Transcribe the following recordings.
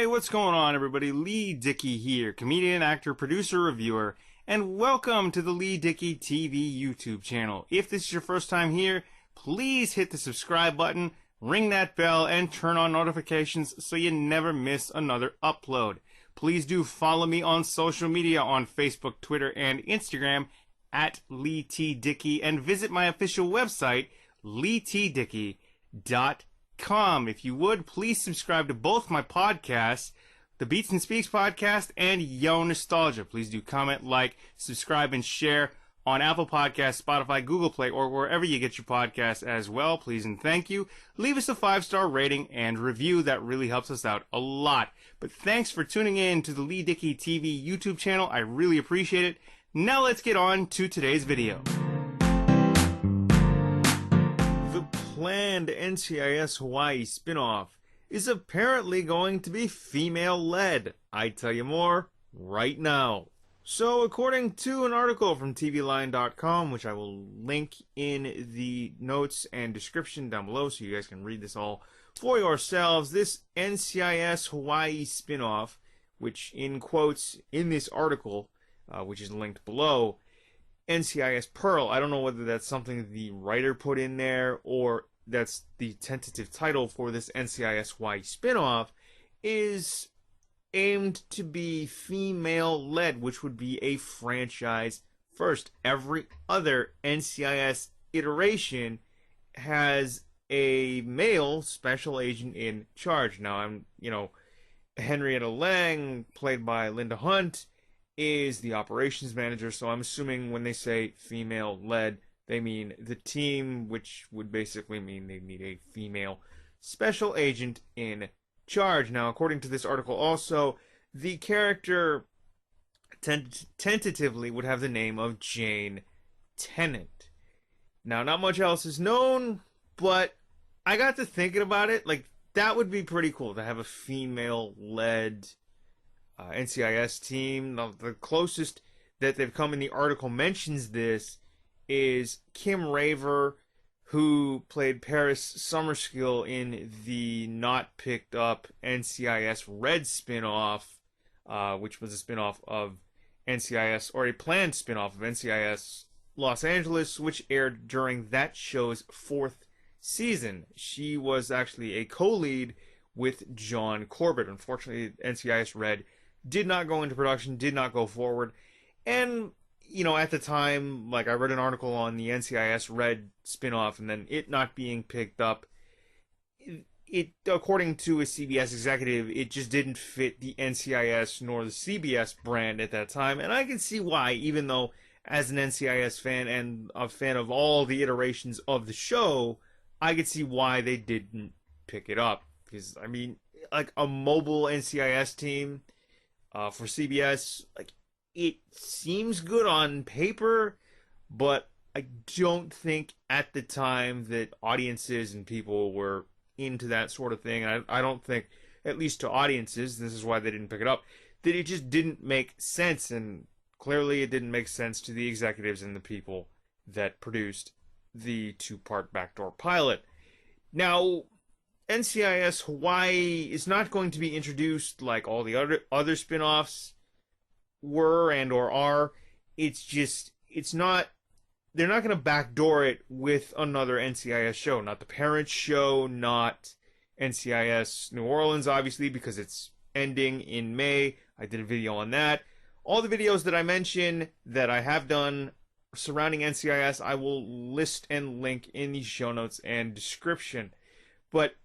Hey, what's going on, everybody? Leigh Dickey here, comedian, actor, producer, reviewer, and welcome to the Leigh Dickey TV YouTube channel. If this is your first time here, please hit the subscribe button, ring that bell, and turn on notifications so you never miss another upload. Please do follow me on social media on Facebook, Twitter, and Instagram at Leigh T. Dickey, and visit my official website, leightdickey.com. If you would, please subscribe to both my podcasts, the Beats and Speaks podcast and Yo Nostalgia. Please do comment, like, subscribe, and share on Apple Podcasts, Spotify, Google Play, or wherever you get your podcasts as well. Please and thank you. Leave us a 5-star rating and review. That really helps us out a lot. But thanks for tuning in to the Leigh Dickey TV YouTube channel. I really appreciate it. Now let's get on to today's video. The planned NCIS Hawaii spinoff is apparently going to be female-led. I tell you more right now. So, according to an article from tvline.com, which I will link in the notes and description down below so you guys can read this all for yourselves, this NCIS Hawaii spinoff, which in quotes in this article, which is linked below, NCIS Pearl, I don't know whether that's something the writer put in there or that's the tentative title for this NCIS Hawaii spinoff, is aimed to be female-led, which would be a franchise first. Every other NCIS iteration has a male special agent in charge. Now, Henrietta Lang, played by Linda Hunt, is the operations manager, so I'm assuming when they say female-led, they mean the team, which would basically mean they need a female special agent in charge. Now, according to this article also, the character tentatively would have the name of Jane Tennant. Now, not much else is known, but I got to thinking about it. Like, that would be pretty cool to have a female-led NCIS team. Now, the closest that they've come in the article mentions this is Kim Raver, who played Paris Summerskill in the not picked up NCIS Red spinoff, which was a spinoff of NCIS, or a planned spinoff of NCIS Los Angeles, which aired during that show's 4th season. She was actually a co-lead with John Corbett. Unfortunately, NCIS Red did not go into production, did not go forward, and at the time, like, I read an article on the NCIS Red spinoff and then it not being picked up. It according to a CBS executive, it just didn't fit the NCIS nor the CBS brand at that time. And I can see why, even though as an NCIS fan and a fan of all the iterations of the show, I could see why they didn't pick it up. Because, like, a mobile NCIS team for CBS, like, it seems good on paper, but I don't think at the time that audiences and people were into that sort of thing. And I don't think, at least to audiences, this is why they didn't pick it up, that it just didn't make sense. And clearly it didn't make sense to the executives and the people that produced the 2-part backdoor pilot. Now, NCIS Hawaii is not going to be introduced like all the other spin-offs were and or are. It's not, they're not going to backdoor it with another NCIS show. Not the parent show, not NCIS New Orleans, obviously, because it's ending in May. I did a video on that. All the videos that I mention that I have done surrounding NCIS, I will list and link in the show notes and description. But,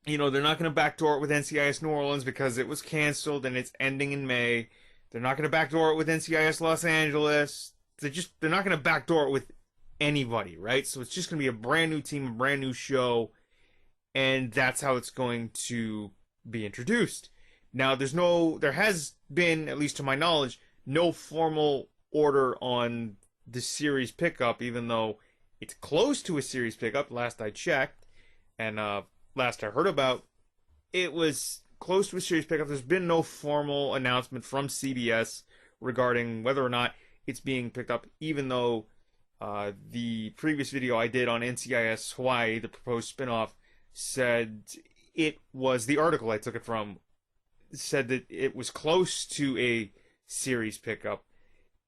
they're not going to backdoor it with NCIS New Orleans because it was canceled and it's ending in May. They're not going to backdoor it with NCIS Los Angeles. They're not going to backdoor it with anybody, right? So it's just going to be a brand new team, a brand new show, and that's how it's going to be introduced. Now, there has been, at least to my knowledge, no formal order on the series pickup, even though it's close to a series pickup, last I checked, and last I heard about, it was close to a series pickup. There's been no formal announcement from CBS regarding whether or not it's being picked up, even though the previous video I did on NCIS Hawaii, the proposed spinoff, said it was, the article I took it from said that it was close to a series pickup.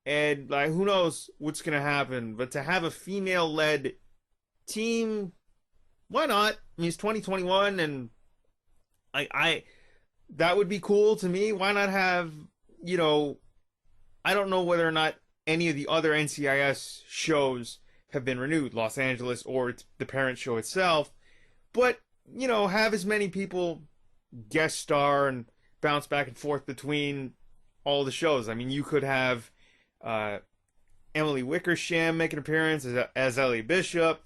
And like, who knows what's gonna happen? But to have a female-led team, why not? I mean, it's 2021, and I that would be cool to me. Why not have, you know, I don't know whether or not any of the other NCIS shows have been renewed, Los Angeles or it's the parent show itself, but, you know, have as many people guest star and bounce back and forth between all the shows. I mean, you could have Emily Wickersham make an appearance as Ellie Bishop,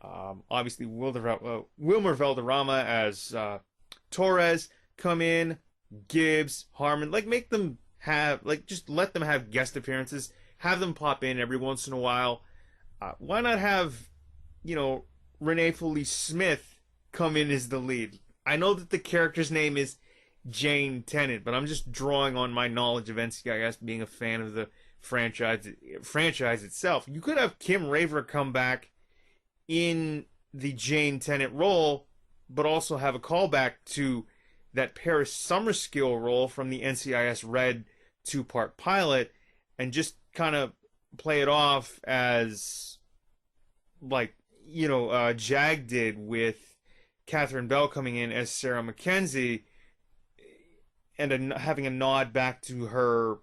obviously Wilmer Valderrama as Torres come in, Gibbs, Harmon, like make them have, like, just let them have guest appearances, have them pop in every once in a while. Why not have, you know, Renee Felice Smith come in as the lead? I know that the character's name is Jane Tennant, but I'm just drawing on my knowledge of NCIS, being a fan of the franchise itself. You could have Kim Raver come back in the Jane Tennant role, but also have a callback to that Paris Summerskill role from the NCIS Red 2-part pilot, and just kind of play it off as, like, you know, Jag did with Catherine Bell coming in as Sarah Mackenzie, and having a nod back to her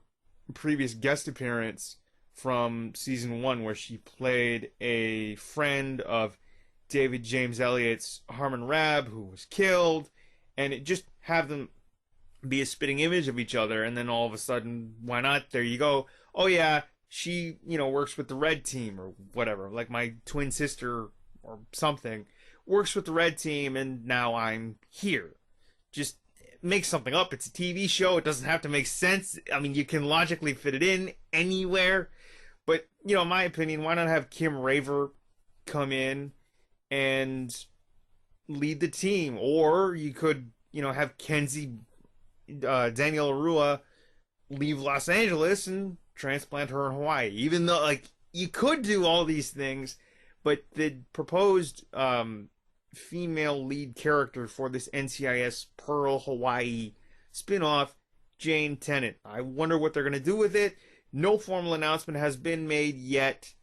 previous guest appearance from season 1, where she played a friend of David James Elliott's Harmon Rabb, who was killed, and it just have them be a spitting image of each other, and then all of a sudden, why not? There you go. Oh yeah, she, you know, works with the Red Team or whatever, like my twin sister or something, works with the Red Team, and now I'm here. Just make something up. It's a TV show. It doesn't have to make sense. I mean, you can logically fit it in anywhere. But, you know, in my opinion, why not have Kim Raver come in and lead the team? Or you could, you know, have Danielle Arua leave Los Angeles and transplant her in Hawaii. Even though, like, you could do all these things, but the proposed female lead character for this NCIS Pearl Hawaii spinoff, Jane Tennant. I wonder what they're going to do with it. No formal announcement has been made yet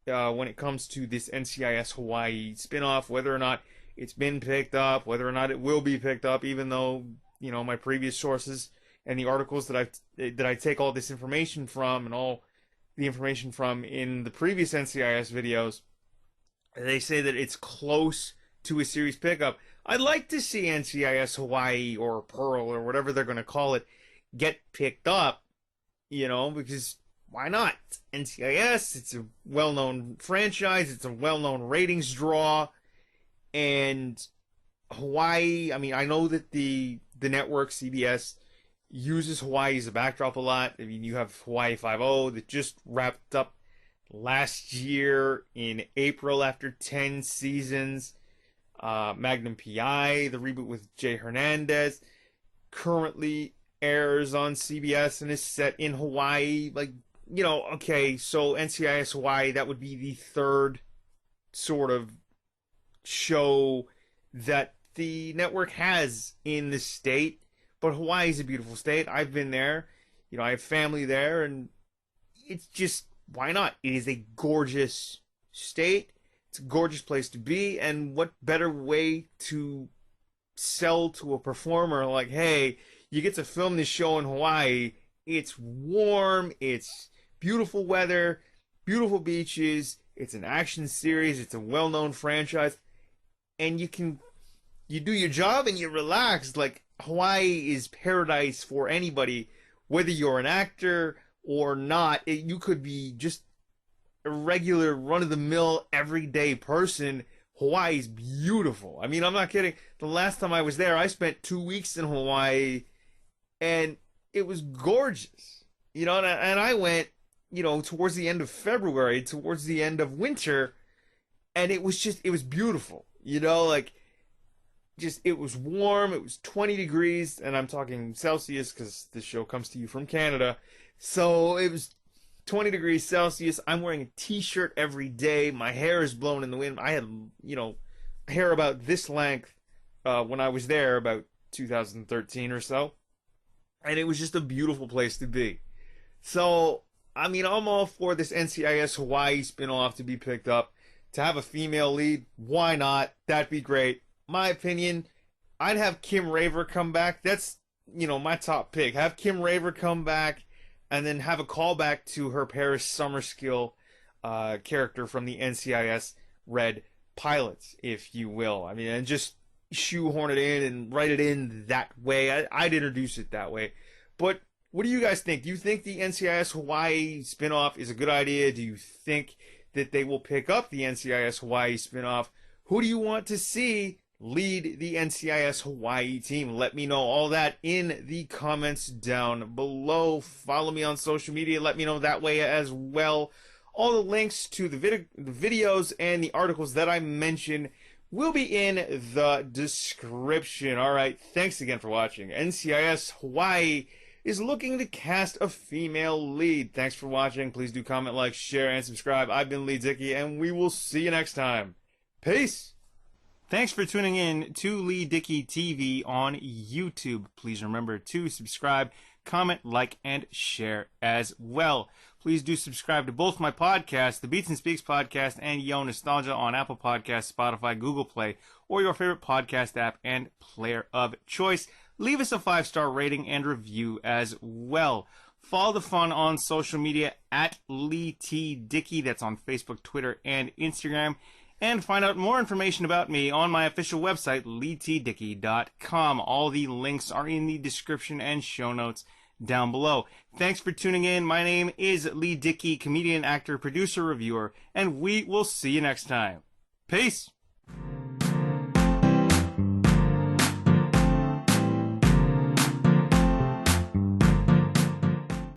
when it comes to this NCIS Hawaii spinoff, whether or not it's been picked up, whether or not it will be picked up, even though, you know, my previous sources and the articles that I take all this information from, and all the information from in the previous NCIS videos, they say that it's close to a series pickup. I'd like to see NCIS Hawaii or Pearl or whatever they're going to call it get picked up, you know, because why not? It's NCIS, it's a well-known franchise, it's a well-known ratings draw, and Hawaii, I mean, I know that the network, CBS, uses Hawaii as a backdrop a lot. I mean, you have Hawaii Five-0 that just wrapped up last year in April after 10 seasons. Magnum PI, the reboot with Jay Hernandez, currently airs on CBS and is set in Hawaii. Like, you know, okay, so NCIS Hawaii, that would be the third sort of show that the network has in the state. But Hawaii is a beautiful state. I've been there. You know, I have family there, and it's just, why not? It is a gorgeous state. It's a gorgeous place to be, and what better way to sell to a performer like, hey, you get to film this show in Hawaii. It's warm, it's beautiful weather, beautiful beaches, it's an action series, it's a well-known franchise, and you do your job and you relax. Like, Hawaii is paradise for anybody, whether you're an actor or not. You could be just a regular run-of-the-mill everyday person. Hawaii's beautiful. I mean, I'm not kidding. The last time I was there, I spent 2 weeks in Hawaii, and it was gorgeous. You know, and I went, you know, towards the end of February, towards the end of winter, and it was beautiful. You know, like, just, it was warm. It was 20 degrees, and I'm talking Celsius because this show comes to you from Canada. So it was 20 degrees Celsius. I'm wearing a t-shirt every day. My hair is blown in the wind. I had, you know, hair about this length when I was there, about 2013 or so. and it was just a beautiful place to be. So, I mean, I'm all for this NCIS Hawaii spinoff to be picked up. To have a female lead, why not? That'd be great. My opinion, I'd have Kim Raver come back. That's, my top pick. Have Kim Raver come back and then have a callback to her Paris Summerskill character from the NCIS Red Pilots, if you will. I mean, and just shoehorn it in and write it in that way. I'd introduce it that way. But what do you guys think? Do you think the NCIS Hawaii spinoff is a good idea? Do you think that they will pick up the NCIS Hawaii spinoff? Who do you want to see lead the NCIS Hawaii team? Let me know all that in the comments down below. Follow me on social media. Let me know that way as well. All the links to the videos and the articles that I mentioned will be in the description. All right, thanks again for watching. NCIS Hawaii is looking to cast a female lead. Thanks for watching. Please do comment, like, share, and subscribe. I've been Leigh Dickey, and we will see you next time. Peace! Thanks for tuning in to Leigh Dickey TV on YouTube. Please remember to subscribe, comment, like, and share as well. Please do subscribe to both my podcasts, the Beats and Speaks podcast and Yo Nostalgia on Apple Podcasts, Spotify, Google Play, or your favorite podcast app and player of choice. Leave us a 5-star rating and review as well. Follow the fun on social media at Leigh T. Dickey. That's on Facebook, Twitter, and Instagram. And find out more information about me on my official website, leightdickey.com. All the links are in the description and show notes down below. Thanks for tuning in. My name is Leigh Dickey, comedian, actor, producer, reviewer, and we will see you next time. Peace!